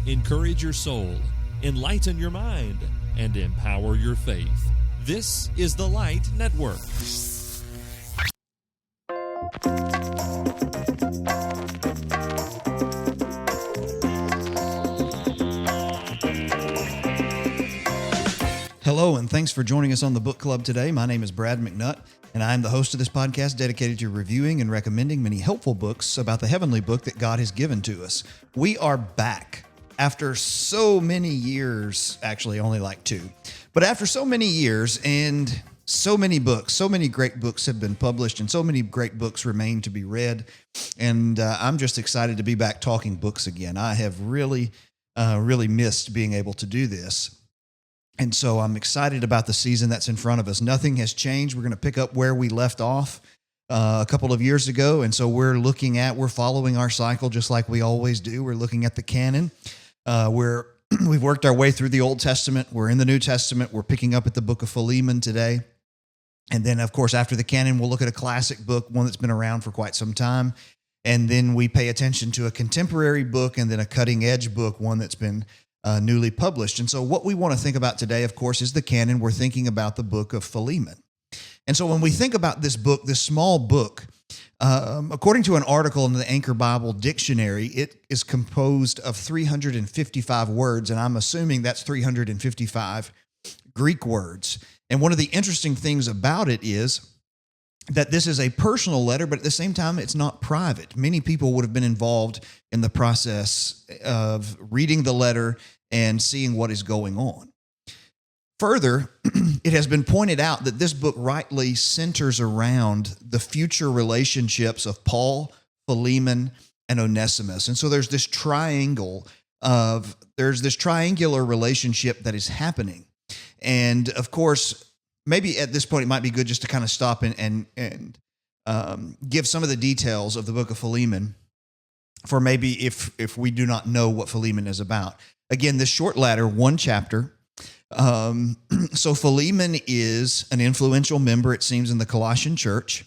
encourage your soul, enlighten your mind, and empower your faith. This is the Light Network. Hello, and thanks for joining us on the book club today. My name is Brad McNutt, and I'm the host of this podcast dedicated to reviewing and recommending many helpful books about the heavenly book that God has given to us. We are back after so many years, actually only like 2, but after so many years and so many books, so many great books have been published and so many great books remain to be read. And I'm just excited to be back talking books again. I have really missed being able to do this. And so I'm excited about the season that's in front of us. Nothing has changed. We're going to pick up where we left off a couple of years ago. And so we're following our cycle just like we always do. We're looking at the Canon. We've worked our way through the Old Testament. We're in the New Testament. We're picking up at the book of Philemon today. And then, of course, after the Canon, we'll look at a classic book, one that's been around for quite some time. And then we pay attention to a contemporary book and then a cutting-edge book, one that's been newly published. And so what we want to think about today, of course, is the Canon. We're thinking about the book of Philemon. And so when we think about this book, this small book, according to an article in the Anchor Bible Dictionary, it is composed of 355 words, and I'm assuming that's 355 Greek words. And one of the interesting things about it is that this is a personal letter, but at the same time, it's not private. Many people would have been involved in the process of reading the letter and seeing what is going on. Further, it has been pointed out that this book rightly centers around the future relationships of Paul, Philemon, and Onesimus. And so there's this triangular relationship that is happening. And of course, maybe at this point, it might be good just to kind of stop and give some of the details of the book of Philemon for maybe if we do not know what Philemon is about. Again, this short letter, 1 chapter. So Philemon is an influential member, it seems, in the Colossian church,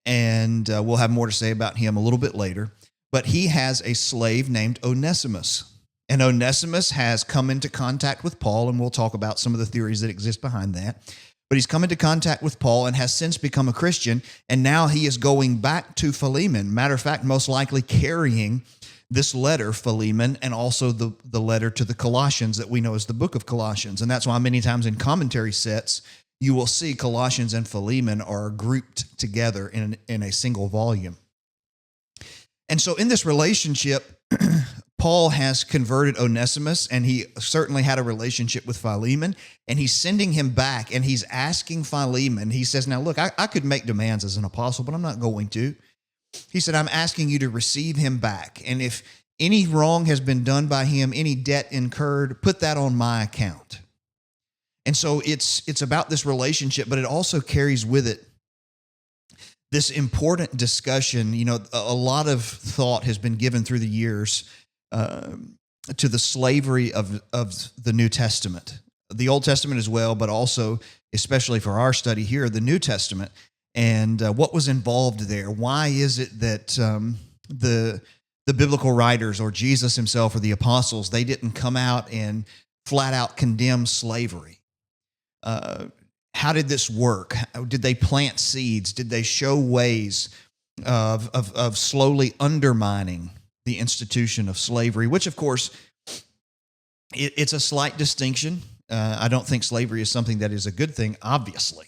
and we'll have more to say about him a little bit later. But he has a slave named Onesimus, and Onesimus has come into contact with Paul, and we'll talk about some of the theories that exist behind that. But he's come into contact with Paul and has since become a Christian, and now he is going back to Philemon. Matter of fact, most likely carrying this letter, Philemon, and also the letter to the Colossians that we know as the book of Colossians. And that's why many times in commentary sets, you will see Colossians and Philemon are grouped together in a single volume. And so in this relationship, Paul has converted Onesimus, and he certainly had a relationship with Philemon, and he's sending him back, and he's asking Philemon, he says, now look, I could make demands as an apostle, but I'm not going to. He said, I'm asking you to receive him back, and if any wrong has been done by him, any debt incurred, put that on my account. And so it's about this relationship, but it also carries with it this important discussion. You know, a lot of thought has been given through the years to the slavery of the New Testament, the Old Testament as well, but also, especially for our study here, the New Testament, and what was involved there. Why is it that the biblical writers or Jesus himself or the apostles, they didn't come out and flat out condemn slavery? How did this work? Did they plant seeds? Did they show ways of slowly undermining the institution of slavery, which, of course, it's a slight distinction. I don't think slavery is something that is a good thing, obviously.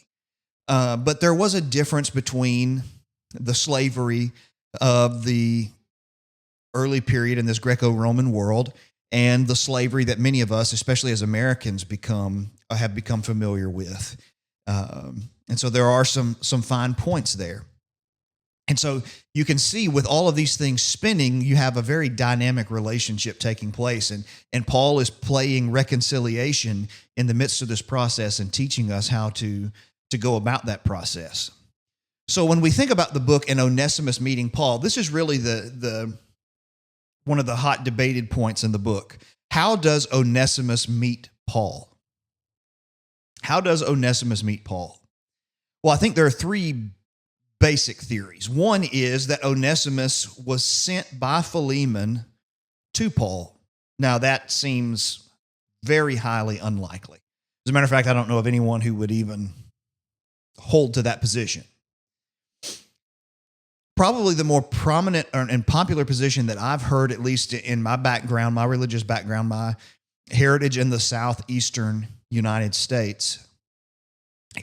But there was a difference between the slavery of the early period in this Greco-Roman world and the slavery that many of us, especially as Americans, have become familiar with. And so there are some fine points there. And so you can see with all of these things spinning, you have a very dynamic relationship taking place. And Paul is playing reconciliation in the midst of this process and teaching us how to go about that process. So when we think about the book and Onesimus meeting Paul, this is really the one of the hot debated points in the book. How does Onesimus meet Paul? How does Onesimus meet Paul? Well, I think there are 3 basic theories. One is that Onesimus was sent by Philemon to Paul. Now, that seems very highly unlikely. As a matter of fact, I don't know of anyone who would even hold to that position. Probably the more prominent and popular position that I've heard, at least in my background, my religious background, my heritage in the southeastern United States,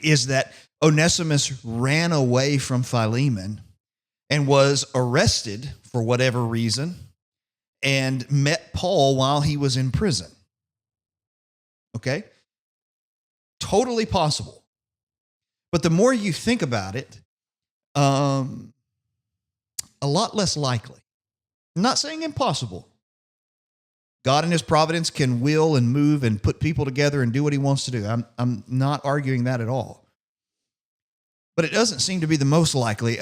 is that Onesimus ran away from Philemon and was arrested for whatever reason and met Paul while he was in prison. Okay? Totally possible. But the more you think about it, a lot less likely. I'm not saying impossible. God in his providence can will and move and put people together and do what he wants to do. I'm not arguing that at all. But it doesn't seem to be the most likely.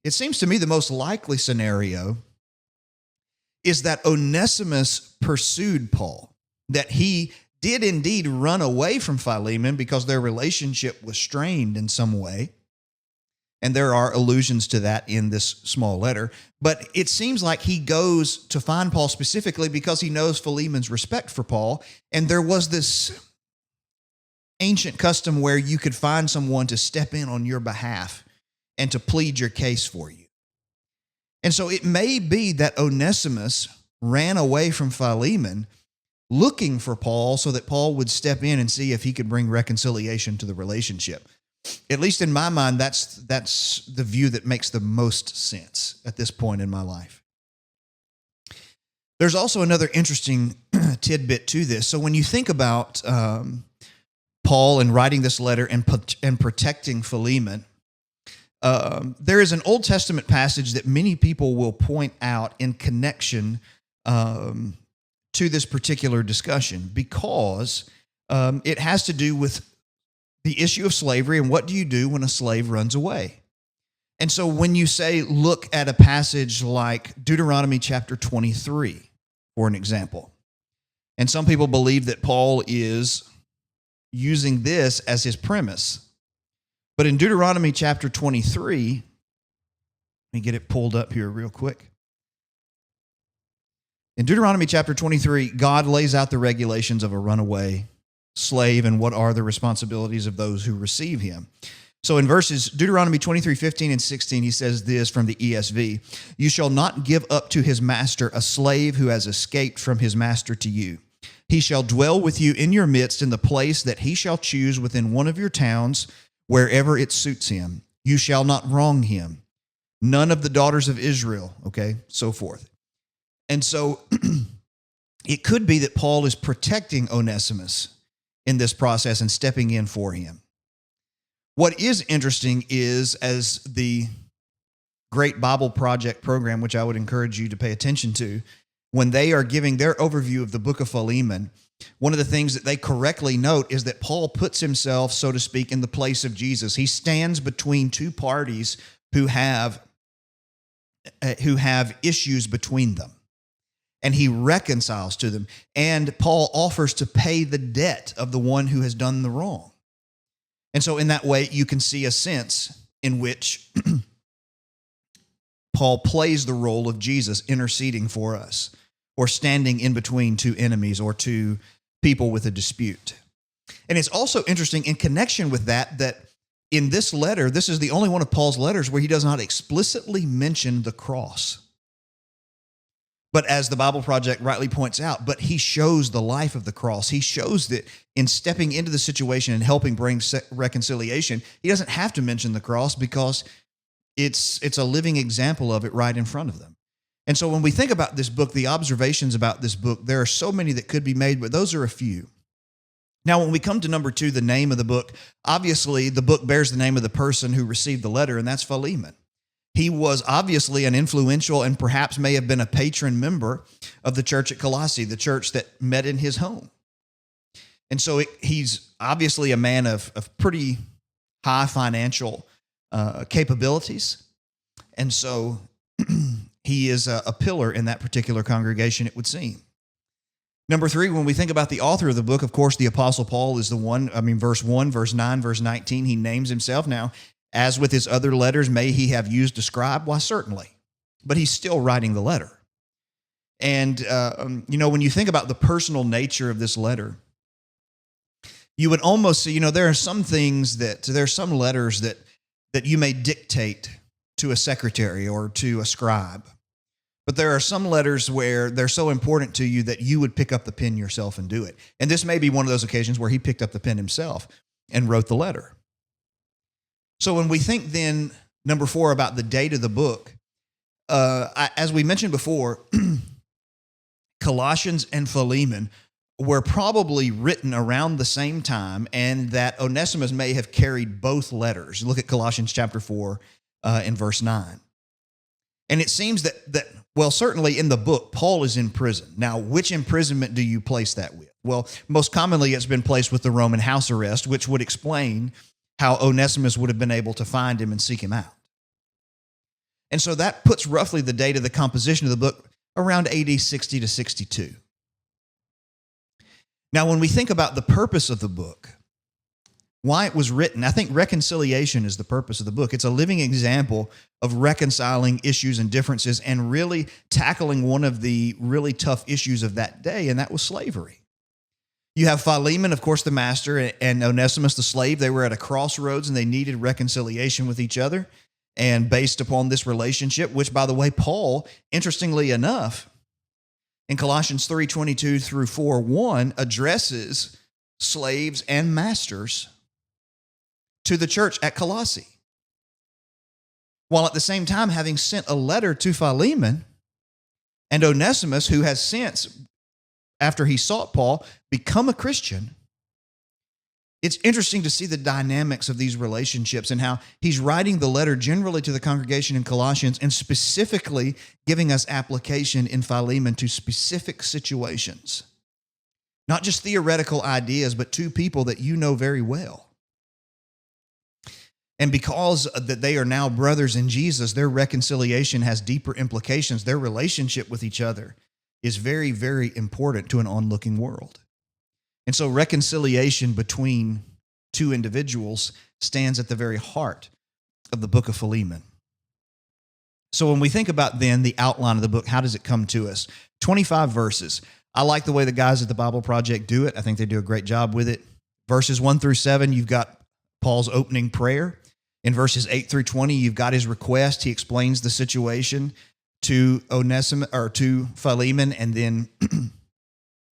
It seems to me the most likely scenario is that Onesimus pursued Paul, that he did indeed run away from Philemon because their relationship was strained in some way. And there are allusions to that in this small letter. But it seems like he goes to find Paul specifically because he knows Philemon's respect for Paul. And there was this ancient custom where you could find someone to step in on your behalf and to plead your case for you. And so it may be that Onesimus ran away from Philemon looking for Paul so that Paul would step in and see if he could bring reconciliation to the relationship. At least in my mind, that's the view that makes the most sense at this point in my life. There's also another interesting tidbit to this. So when you think about Paul and writing this letter and protecting Philemon, there is an Old Testament passage that many people will point out in connection to this particular discussion because it has to do with the issue of slavery and what do you do when a slave runs away. And so when you say, look at a passage like Deuteronomy chapter 23, for an example, and some people believe that Paul is using this as his premise. But in Deuteronomy chapter 23, let me get it pulled up here real quick. In Deuteronomy chapter 23, God lays out the regulations of a runaway slave and what are the responsibilities of those who receive him. So in Deuteronomy 23, 15 and 16, he says this from the ESV, "You shall not give up to his master a slave who has escaped from his master to you. He shall dwell with you in your midst in the place that he shall choose within one of your towns, wherever it suits him. You shall not wrong him. None of the daughters of Israel," okay, so forth. And so it could be that Paul is protecting Onesimus in this process and stepping in for him. What is interesting is, as the Great Bible Project program, which I would encourage you to pay attention to, when they are giving their overview of the book of Philemon, one of the things that they correctly note is that Paul puts himself, so to speak, in the place of Jesus. He stands between two parties who have issues between them. And he reconciles to them. And Paul offers to pay the debt of the one who has done the wrong. And so in that way, you can see a sense in which Paul plays the role of Jesus interceding for us, or standing in between two enemies or two people with a dispute. And it's also interesting in connection with that in this letter, this is the only one of Paul's letters where he does not explicitly mention the cross. But as the Bible Project rightly points out, but he shows the life of the cross. He shows that in stepping into the situation and helping bring reconciliation, he doesn't have to mention the cross because it's a living example of it right in front of them. And so when we think about this book, the observations about this book, there are so many that could be made, but those are a few. Now, when we come to number 2, the name of the book, obviously the book bears the name of the person who received the letter, and that's Philemon. He was obviously an influential and perhaps may have been a patron member of the church at Colossae, the church that met in his home. And so he's obviously a man of pretty high financial capabilities. And so he is a pillar in that particular congregation, it would seem. Number 3, when we think about the author of the book, of course, the Apostle Paul is the one. Verse 1, verse 9, verse 19, he names himself. Now, as with his other letters, may he have used a scribe? Why, certainly. But he's still writing the letter. And, when you think about the personal nature of this letter, you would almost see, there are some letters that you may dictate to a secretary or to a scribe. But there are some letters where they're so important to you that you would pick up the pen yourself and do it. And this may be one of those occasions where he picked up the pen himself and wrote the letter. So when we think then, number 4, about the date of the book, as we mentioned before, Colossians and Philemon were probably written around the same time, and that Onesimus may have carried both letters. Look at Colossians chapter 4 in verse 9. And it seems that certainly in the book, Paul is in prison. Now, which imprisonment do you place that with? Well, most commonly it's been placed with the Roman house arrest, which would explain how Onesimus would have been able to find him and seek him out. And so that puts roughly the date of the composition of the book around AD 60 to 62. Now, when we think about the purpose of the book, why it was written, I think reconciliation is the purpose of the book. It's a living example of reconciling issues and differences and really tackling one of the really tough issues of that day, and that was slavery. You have Philemon, of course, the master, and Onesimus, the slave. They were at a crossroads, and they needed reconciliation with each other. And based upon this relationship, which, by the way, Paul, interestingly enough, in Colossians 3:22 through 4:1, addresses slaves and masters to the church at Colossae, while at the same time having sent a letter to Philemon and Onesimus, who has since, after he sought Paul, become a Christian. It's interesting to see the dynamics of these relationships and how he's writing the letter generally to the congregation in Colossians and specifically giving us application in Philemon to specific situations. Not just theoretical ideas, but to people that you know very well. And because that they are now brothers in Jesus, their reconciliation has deeper implications. Their relationship with each other is very, very important to an onlooking world. And so reconciliation between two individuals stands at the very heart of the book of Philemon. So when we think about then the outline of the book, how does it come to us? 25 verses. I like the way the guys at the Bible Project do it. I think they do a great job with it. Verses 1 through 7, you've got Paul's opening prayer. In verses 8 through 20, you've got his request. He explains the situation to Onesimus or to Philemon, and then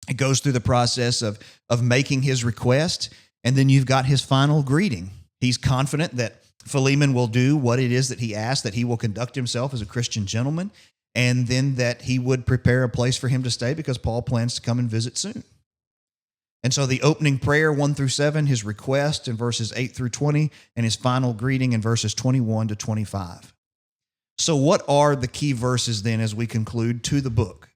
it goes through the process of making his request, and then you've got his final greeting. He's confident that Philemon will do what it is that he asked, that he will conduct himself as a Christian gentleman, and then that he would prepare a place for him to stay because Paul plans to come and visit soon. And so the opening prayer, 1 through 7, his request in verses 8 through 20, and his final greeting in verses 21 to 25. So what are the key verses then as we conclude to the book?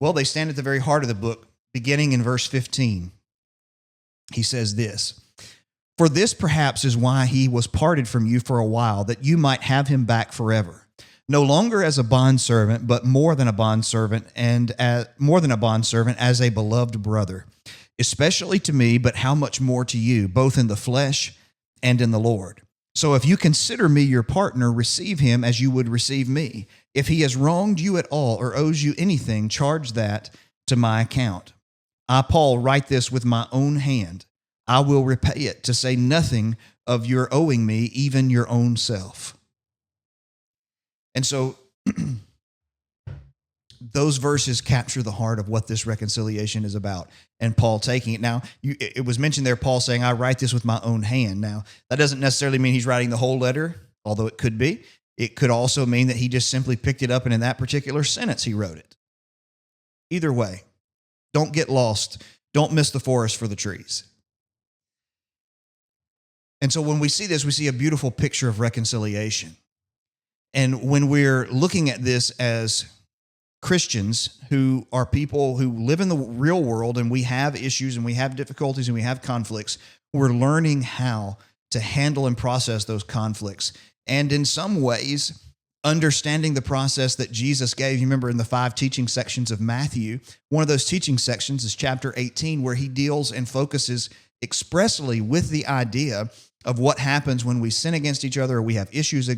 Well, they stand at the very heart of the book, beginning in verse 15. He says this, "For this perhaps is why he was parted from you for a while, that you might have him back forever, no longer as a bondservant, but more than a bondservant, as a beloved brother, especially to me, but how much more to you, both in the flesh and in the Lord. So if you consider me your partner, receive him as you would receive me. If he has wronged you at all or owes you anything, charge that to my account. I, Paul, write this with my own hand. I will repay it, to say nothing of your owing me, even your own self." And so those verses capture the heart of what this reconciliation is about, and Paul taking it. Now, it was mentioned there, Paul saying, I write this with my own hand. Now, that doesn't necessarily mean he's writing the whole letter, although it could be. It could also mean that he just simply picked it up, and in that particular sentence, he wrote it. Either way, don't get lost. Don't miss the forest for the trees. And so when we see this, we see a beautiful picture of reconciliation. And when we're looking at this as Christians who are people who live in the real world, and we have issues and we have difficulties and we have conflicts, we're learning how to handle and process those conflicts. And in some ways, understanding the process that Jesus gave. You remember in the 5 teaching sections of Matthew, one of those teaching sections is chapter 18, where he deals and focuses expressly with the idea of what happens when we sin against each other or we have issues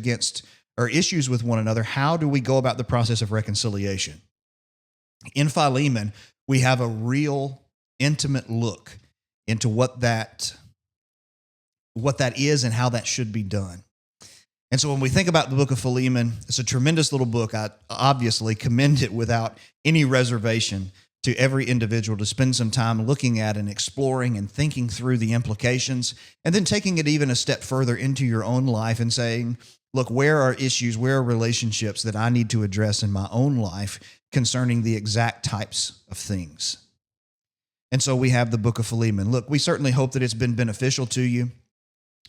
with one another. How do we go about the process of reconciliation? In Philemon, we have a real intimate look into what that is and how that should be done. And so when we think about the book of Philemon, it's a tremendous little book. I obviously commend it without any reservation to every individual to spend some time looking at and exploring and thinking through the implications, and then taking it even a step further into your own life and saying, look, where are issues, where are relationships that I need to address in my own life concerning the exact types of things? And so we have the book of Philemon. Look, we certainly hope that it's been beneficial to you.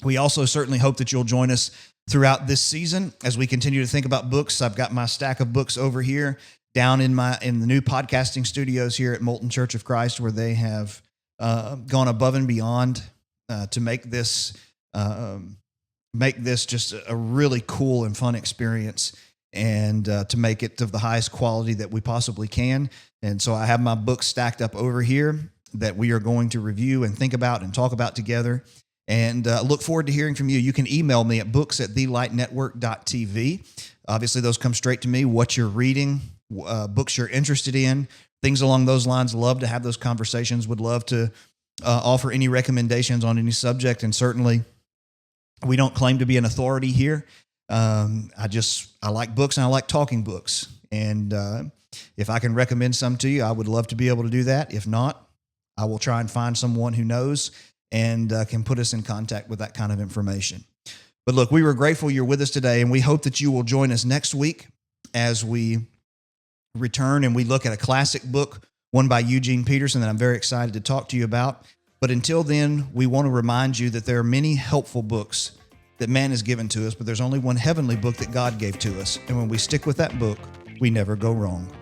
We also certainly hope that you'll join us throughout this season as we continue to think about books. I've got my stack of books over here down in the new podcasting studios here at Molten Church of Christ, where they have gone above and beyond to make this just a really cool and fun experience, and to make it of the highest quality that we possibly can. And so I have my books stacked up over here that we are going to review and think about and talk about together. And look forward to hearing from you. You can email me at books@thelightnetwork.tv. Obviously, those come straight to me. What you're reading, books you're interested in, things along those lines. Love to have those conversations. Would love to offer any recommendations on any subject. And certainly, we don't claim to be an authority here. I like books and I like talking books. And if I can recommend some to you, I would love to be able to do that. If not, I will try and find someone who knows and can put us in contact with that kind of information. But look, we were grateful you're with us today, and we hope that you will join us next week as we return and we look at a classic book, one by Eugene Peterson, that I'm very excited to talk to you about. But until then, we want to remind you that there are many helpful books that man has given to us, but there's only one heavenly book that God gave to us. And when we stick with that book, we never go wrong.